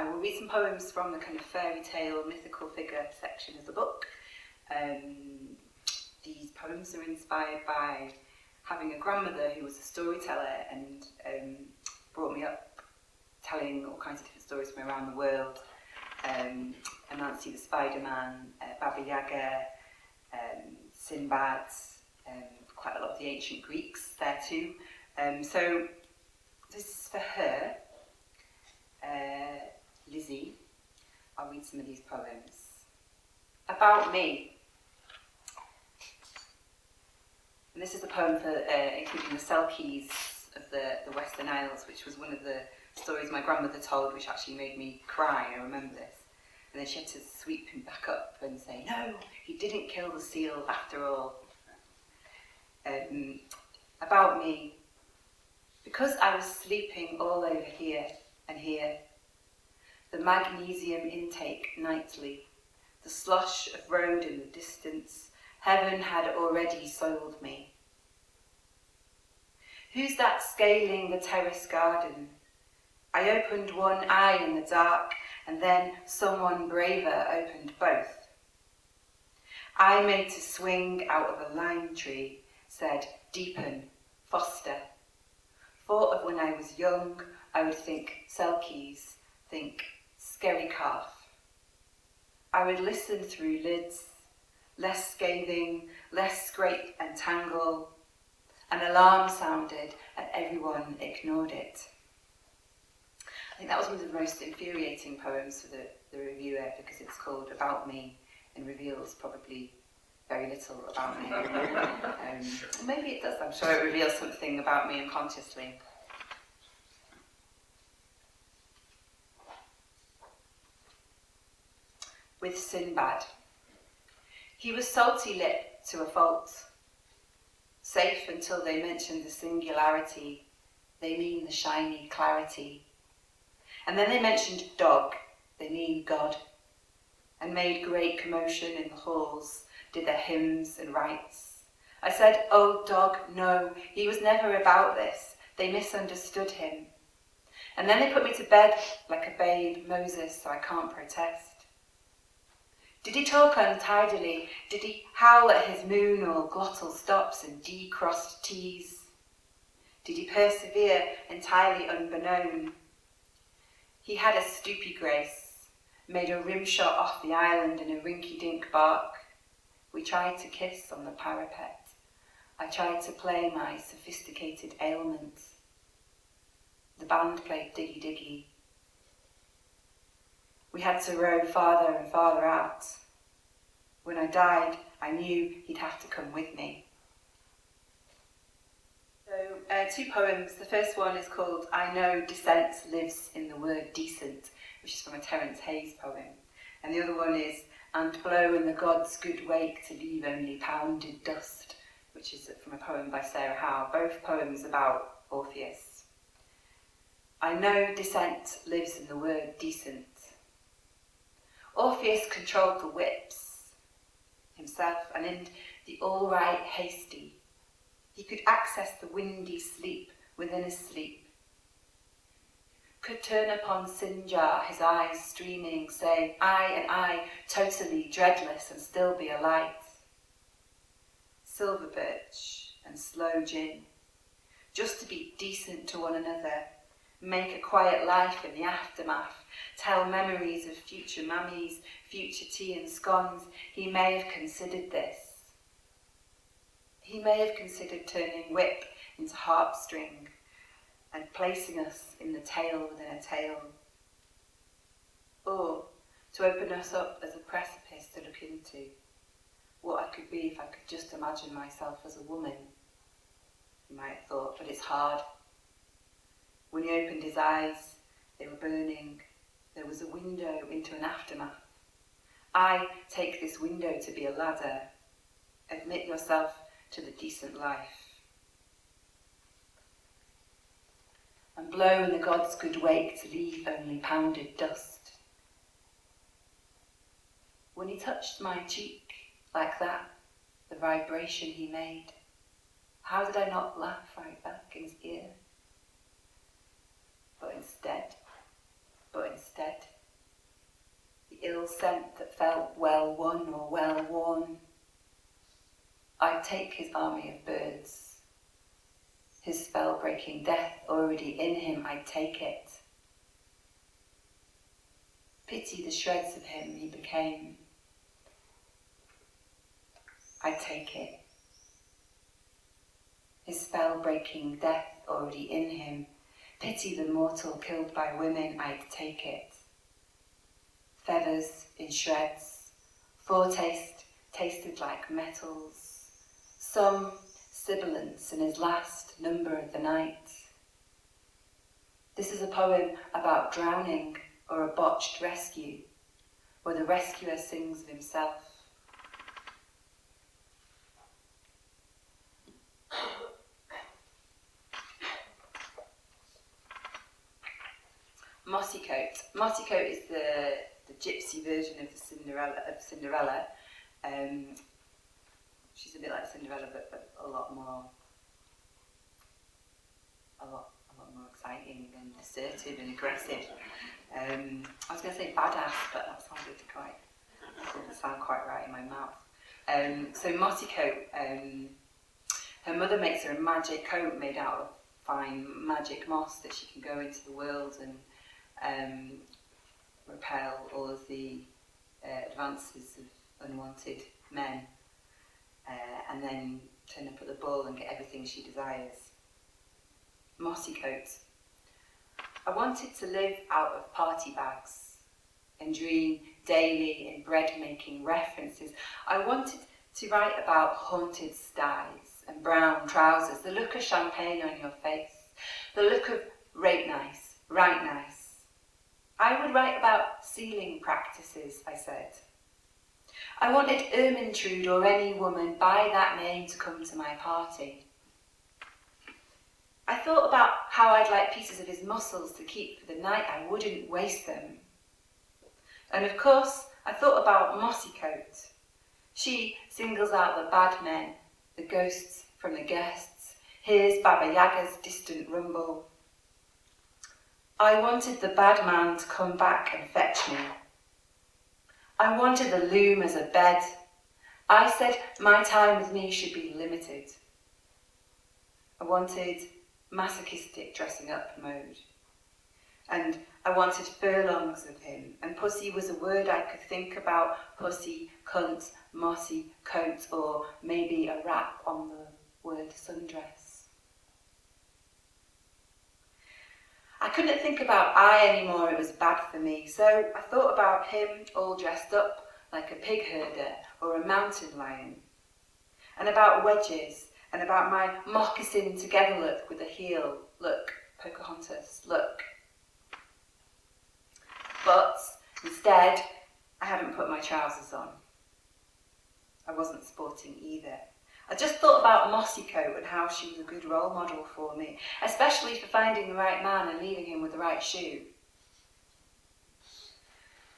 I will read some poems from the kind of fairy tale, mythical figure section of the book. These poems are inspired by having a grandmother who was a storyteller and brought me up telling all kinds of different stories from around the world. Anansi the Spider-Man, Baba Yaga, Sinbad, quite a lot of the ancient Greeks there too. So this is for her, Lizzie. I'll read some of these poems. About me. And this is a poem for including the Selkies of the Western Isles, which was one of the stories my grandmother told, which actually made me cry. I remember this. And then she had to sweep him back up and say, no, he didn't kill the seal after all. About me. Because I was sleeping all over here and here, the magnesium intake nightly, the slosh of road in the distance, heaven had already soiled me. Who's that scaling the terrace garden? I opened one eye in the dark, and then someone braver opened both. I made to swing out of a lime tree, said, deepen, foster. Thought of when I was young, I would think Selkies, think scary calf. I would listen through lids, less scathing, less scrape and tangle. An alarm sounded and everyone ignored it. I think that was one of the most infuriating poems for the reviewer because it's called About Me and reveals probably very little about me. Maybe it does, I'm sure it reveals something about me unconsciously. With Sinbad. He was salty-lipped to a fault. Safe until they mentioned the singularity, they mean the shiny clarity. And then they mentioned dog, they mean God, and made great commotion in the halls, did their hymns and rites. I said, oh dog, no, he was never about this, they misunderstood him. And then they put me to bed like a babe Moses, so I can't protest. Did he talk untidily? Did he howl at his moon or glottal stops and D-crossed T's? Did he persevere entirely unbeknown? He had a stoopy grace, made a rim shot off the island in a rinky-dink bark. We tried to kiss on the parapet. I tried to play my sophisticated ailments. The band played Diggy Diggy. We had to row farther and farther out. When I died, I knew he'd have to come with me. So, two poems. The first one is called I Know Dissent Lives in the Word Decent, which is from a Terence Hayes poem. And the other one is And Blow in the Gods' Good Wake to Leave Only Pounded Dust, which is from a poem by Sarah Howe, both poems about Orpheus. I know dissent lives in the word decent. Orpheus controlled the whips himself, and in the all-right hasty, he could access the windy sleep within his sleep. Could turn upon Sinjar, his eyes streaming, say, I and I, totally dreadless and still be a light. Silver birch and slow gin, just to be decent to one another, make a quiet life in the aftermath, tell memories of future mammies, future tea and scones. He may have considered this. He may have considered turning whip into harpstring and placing us in the tail within a tail. Or to open us up as a precipice to look into what I could be if I could just imagine myself as a woman, he might have thought, but it's hard. When he opened his eyes, they were burning. There was a window into an aftermath. I take this window to be a ladder. Admit yourself to the decent life. And blow in the gods' good wake to leave only pounded dust. When he touched my cheek like that, the vibration he made, how did I not laugh right back in his ear? But instead, scent that felt well won or well worn. I'd take his army of birds. His spell-breaking death already in him, I'd take it. Pity the shreds of him he became. I'd take it. His spell-breaking death already in him. Pity the mortal killed by women, I'd take it. Feathers in shreds, foretaste tasted like metals. Some sibilance in his last number of the night. This is a poem about drowning or a botched rescue, where the rescuer sings of himself. Mossy Coat. Mossy Coat is the gypsy version of Cinderella. She's a bit like Cinderella, but a lot more exciting and assertive and aggressive. I was going to say badass, but that didn't sound quite right in my mouth. So Mossy Coat, her mother makes her a magic coat made out of fine magic moss that she can go into the world and repel all of the advances of unwanted men, and then turn up at the ball and get everything she desires. Mossy Coat. I wanted to live out of party bags and dream daily in bread-making references. I wanted to write about haunted styes and brown trousers, the look of champagne on your face, the look of rate nice, right nice. I would write about sealing practices, I said. I wanted Ermintrude or any woman by that name to come to my party. I thought about how I'd like pieces of his muscles to keep for the night. I wouldn't waste them. And of course, I thought about Mossy Coat. She singles out the bad men, the ghosts from the guests, hears Baba Yaga's distant rumble. I wanted the bad man to come back and fetch me. I wanted the loom as a bed. I said my time with me should be limited. I wanted masochistic dressing up mode. And I wanted furlongs of him, and pussy was a word I could think about. Pussy, cunt, mossy coat, or maybe a rap on the word sundress. I couldn't think about I anymore, it was bad for me, so I thought about him all dressed up like a pig herder or a mountain lion, and about wedges, and about my moccasin together look with a heel, look, Pocahontas, look. But instead, I hadn't put my trousers on. I wasn't sporting either. I just thought about Mossy Coat and how she was a good role model for me, especially for finding the right man and leaving him with the right shoe.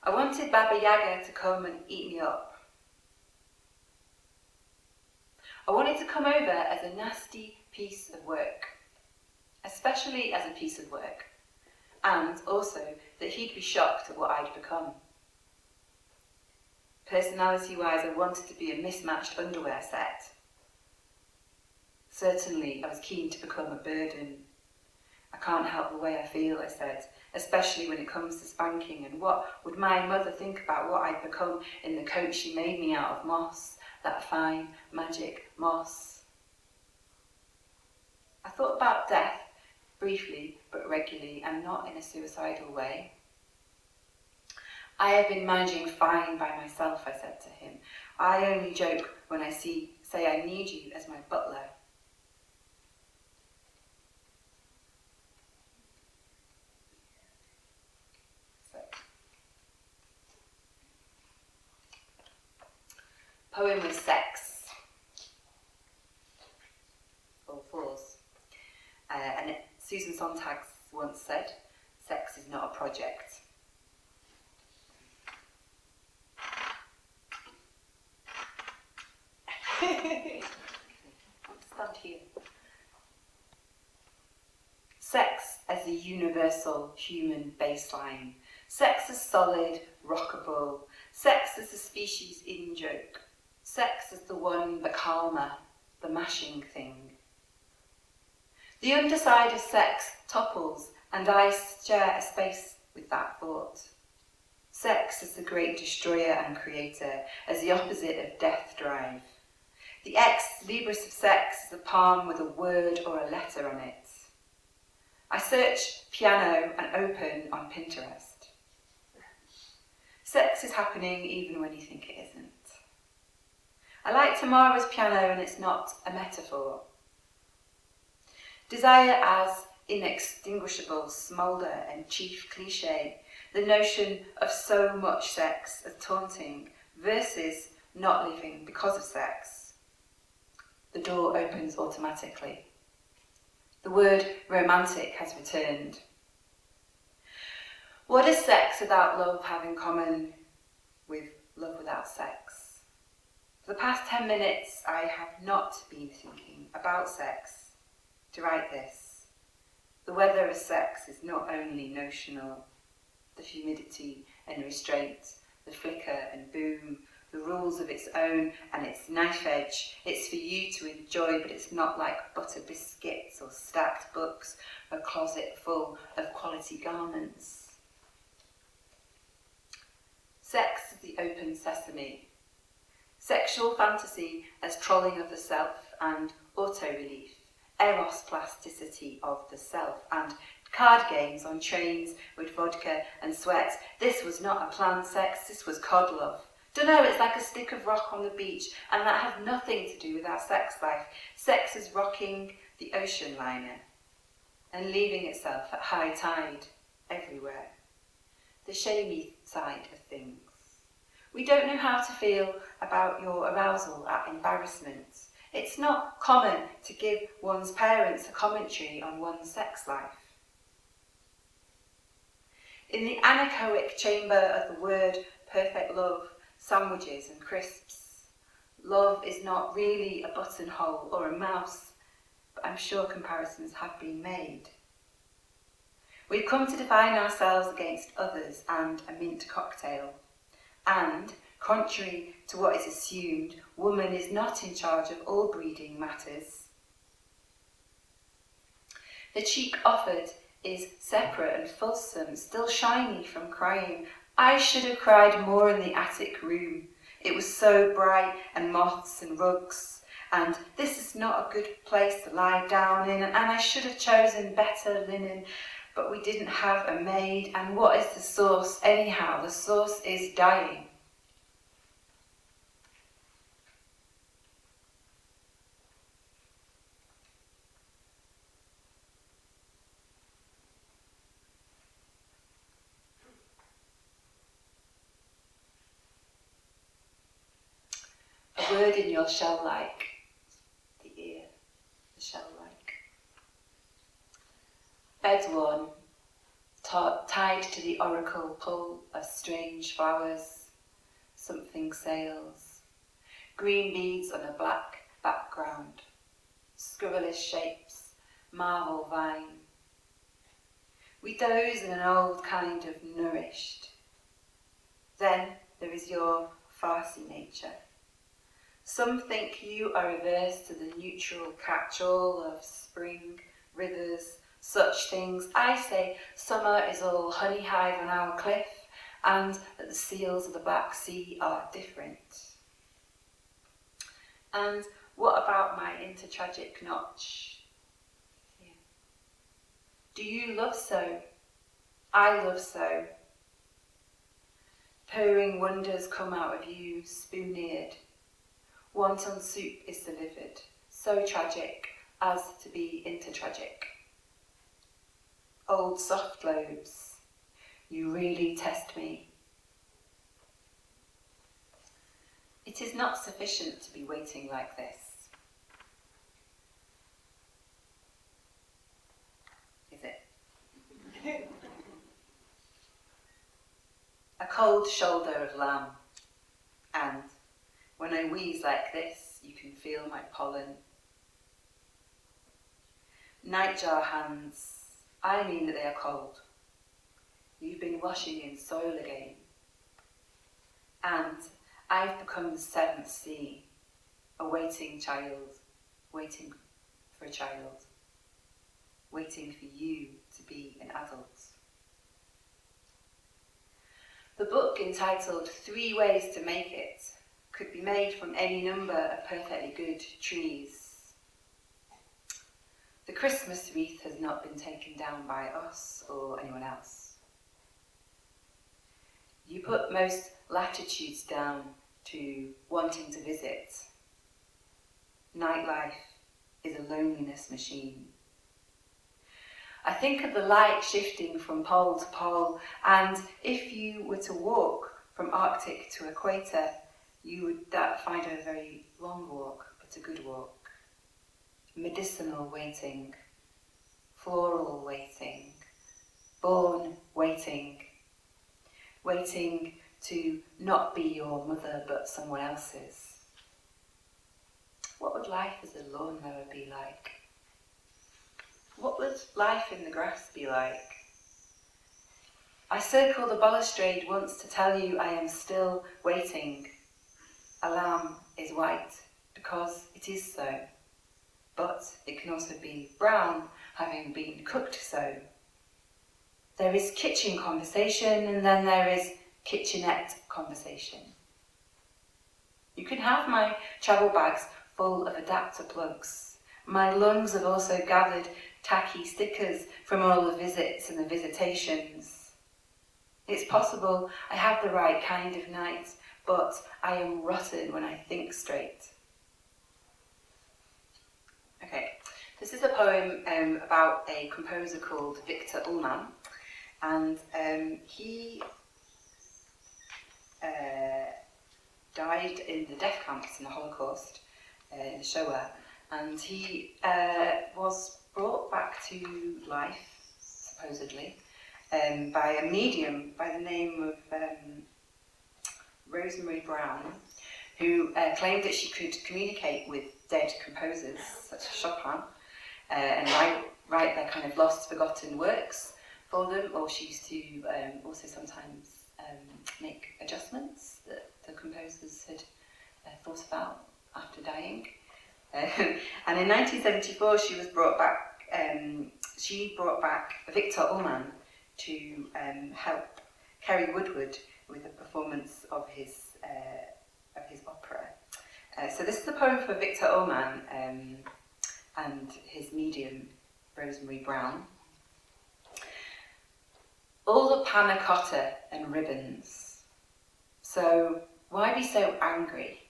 I wanted Baba Yaga to come and eat me up. I wanted to come over as a nasty piece of work, especially as a piece of work, and also that he'd be shocked at what I'd become. Personality-wise, I wanted to be a mismatched underwear set. Certainly, I was keen to become a burden. I can't help the way I feel, I said, especially when it comes to spanking, and what would my mother think about what I'd become in the coat she made me out of moss, that fine, magic moss. I thought about death, briefly but regularly, and not in a suicidal way. I have been managing fine by myself, I said to him. I only joke when I say I need you as my butler. Poem with sex, all fours. And Susan Sontag once said, sex is not a project. Stand here. Sex as the universal human baseline, Sex as solid, rockable. Sex as the species in-joke. Sex as the one, the calmer, the mashing thing. The underside of sex topples, and I share a space with that thought. Sex as the great destroyer and creator, as the opposite of death drive. The ex libris of sex is a palm with a word or a letter on it. I search piano and open on Pinterest. Sex is happening even when you think it isn't. I like Tamara's piano and it's not a metaphor. Desire as inextinguishable smoulder and chief cliché, the notion of so much sex as taunting versus not living because of sex. The door opens automatically. The word romantic has returned. What does sex without love have in common with love without sex? For the past 10 minutes, I have not been thinking about sex to write this. The weather of sex is not only notional. The humidity and restraint, the flicker and boom, the rules of its own and its knife edge. It's for you to enjoy, but it's not like butter biscuits or stacked books or a closet full of quality garments. Sex is the open sesame. Sexual fantasy as trolling of the self and auto-relief, eros plasticity of the self, and card games on trains with vodka and sweat. This was not a planned sex, this was cod love. Dunno, it's like a stick of rock on the beach, and that has nothing to do with our sex life. Sex is rocking the ocean liner and leaving itself at high tide everywhere. The shamey side of things. We don't know how to feel about your arousal at embarrassment. It's not common to give one's parents a commentary on one's sex life. In the anechoic chamber of the word perfect love, sandwiches and crisps, love is not really a buttonhole or a mouse, but I'm sure comparisons have been made. We've come to define ourselves against others and a mint cocktail. And, contrary to what is assumed, woman is not in charge of all breeding matters. The cheek offered is separate and fulsome, still shiny from crying. I should have cried more in the attic room. It was so bright, and moths and rugs, and this is not a good place to lie down in, and I should have chosen better linen, but we didn't have a maid, and what is the sauce anyhow? The sauce is dying. A word in your shell-like, the ear, the shell-like. Bed worn, tied to the oracle pull of strange flowers, something sails. Green beads on a black background, scurrilous shapes, marble vine. We doze in an old kind of nourished. Then there is your farcy nature. Some think you are averse to the neutral catch-all of spring, rivers, such things. I say summer is all honey hive on our cliff, and that the seals of the Black Sea are different. And what about my intertragic notch? Yeah. Do you love so? I love so. Purring wonders come out of you, spoon-eared. Wonton soup is delivered, so tragic as to be intertragic. Old soft lobes, you really test me. It is not sufficient to be waiting like this. Is it? A cold shoulder of lamb, and when I wheeze like this, you can feel my pollen. Nightjar hands, I mean that they are cold. You've been washing in soil again. And I've become the seventh sea, a waiting child, waiting for a child, waiting for you to be an adult. The book, entitled 3 Ways to Make It, could be made from any number of perfectly good trees. The Christmas wreath has not been taken down by us or anyone else. You put most latitudes down to wanting to visit. Nightlife is a loneliness machine. I think of the light shifting from pole to pole, and if you were to walk from Arctic to equator, you would find it a very long walk, but a good walk. Medicinal waiting, floral waiting, born waiting, waiting to not be your mother but someone else's. What would life as a lawnmower be like? What would life in the grass be like? I circled the balustrade once to tell you I am still waiting. A lamb is white because it is so, but it can also be brown, having been cooked so. There is kitchen conversation, and then there is kitchenette conversation. You can have my travel bags full of adapter plugs. My lungs have also gathered tacky stickers from all the visits and the visitations. It's possible I have the right kind of night, but I am rotten when I think straight. Okay, this is a poem about a composer called Victor Ullmann, and he died in the death camps in the Holocaust, in the Shoah, and he was brought back to life, supposedly, by a medium by the name of Rosemary Brown, who claimed that she could communicate with dead composers such as Chopin and write their kind of lost, forgotten works for them, or she used to also sometimes make adjustments that the composers had thought about after dying. And in 1974 she brought back Victor Ullmann to help Kerry Woodward with a performance of his opera. So this is a poem for Victor Ullmann and his medium, Rosemary Brown. All the panna cotta and ribbons. So why be so angry?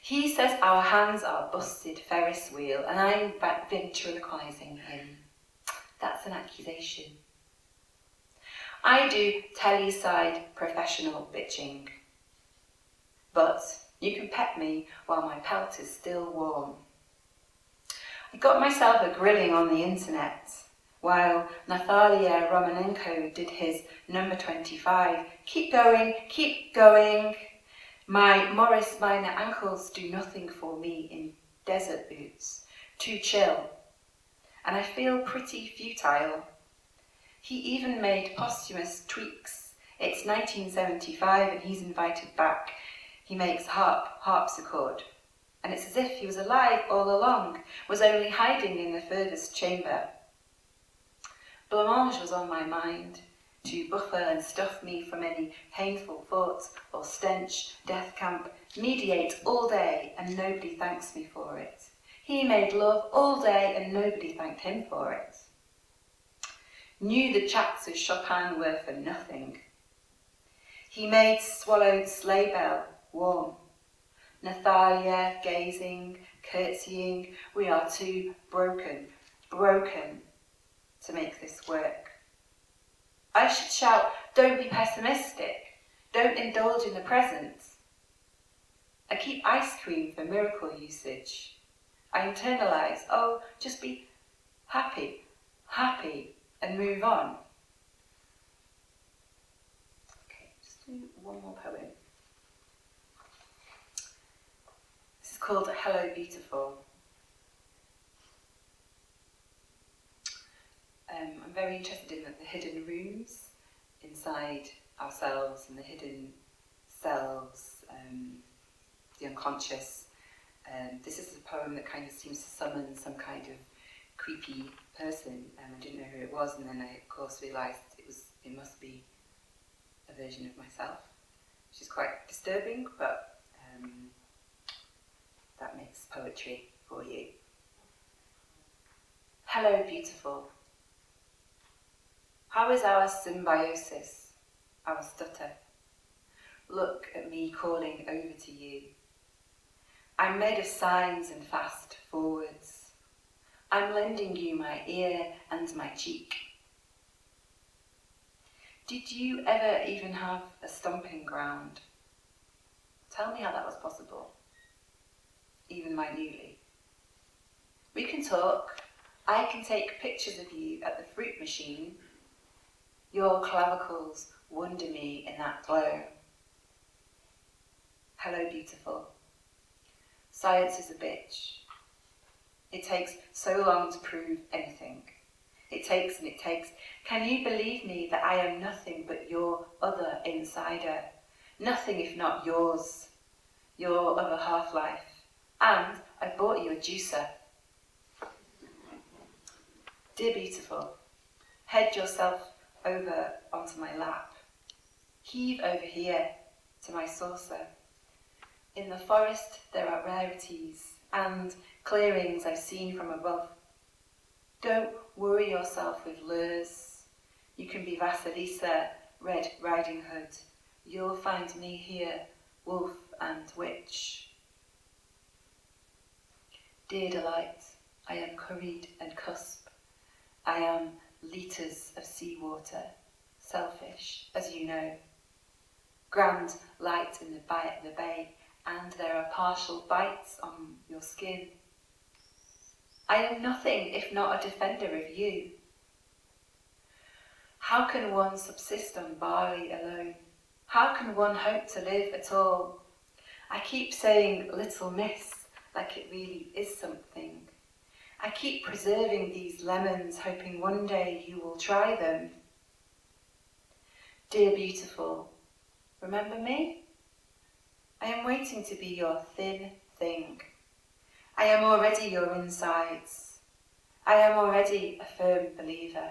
He says our hands are busted Ferris wheel, and I'm ventriloquising him. That's an accusation. I do telly-side professional bitching. But you can pet me while my pelt is still warm. I got myself a grilling on the internet, while Natalia Romanenko did his number 25. Keep going, keep going. My Morris Minor ankles do nothing for me in desert boots. Too chill. And I feel pretty futile. He even made posthumous tweaks. It's 1975 and he's invited back. He makes harpsichord. And it's as if he was alive all along, was only hiding in the furthest chamber. Blancmange was on my mind, to buffer and stuff me from any painful thoughts or stench, death camp, mediate all day and nobody thanks me for it. He made love all day and nobody thanked him for it. Knew the chats of Chopin were for nothing. He made swallowed sleigh bell warm. Nathalia gazing, curtsying, we are too broken to make this work. I should shout, don't be pessimistic, don't indulge in the present. I keep ice cream for miracle usage. I internalise, oh, just be happy, and move on. Okay, just do one more poem. This is called Hello Beautiful. I'm very interested in the hidden rooms inside ourselves and the hidden selves, the unconscious. This is a poem that kind of seems to summon some kind of creepy person, and I didn't know who it was, and then I of course realised it must be a version of myself, which is quite disturbing, but that makes poetry for you. Hello, beautiful. How is our symbiosis, our stutter? Look at me calling over to you. I'm made of signs and fast forwards. I'm lending you my ear and my cheek. Did you ever even have a stomping ground? Tell me how that was possible, even minutely. We can talk. I can take pictures of you at the fruit machine. Your clavicles wonder me in that glow. Hello, beautiful. Science is a bitch. It takes so long to prove anything. It takes and it takes. Can you believe me that I am nothing but your other insider? Nothing if not yours, your other half-life. And I bought you a juicer. Dear beautiful, head yourself over onto my lap. Heave over here to my saucer. In the forest there are rarities and clearings I've seen from above. Don't worry yourself with lures. You can be Vasilisa, Red Riding Hood. You'll find me here, wolf and witch. Dear delight, I am curried and cusp. I am litres of seawater, selfish, as you know. Grand light in the bay, and there are partial bites on your skin. I am nothing if not a defender of you. How can one subsist on barley alone? How can one hope to live at all? I keep saying little miss, like it really is something. I keep preserving these lemons, hoping one day you will try them. Dear beautiful, remember me? I am waiting to be your thin thing. I am already your insides. I am already a firm believer.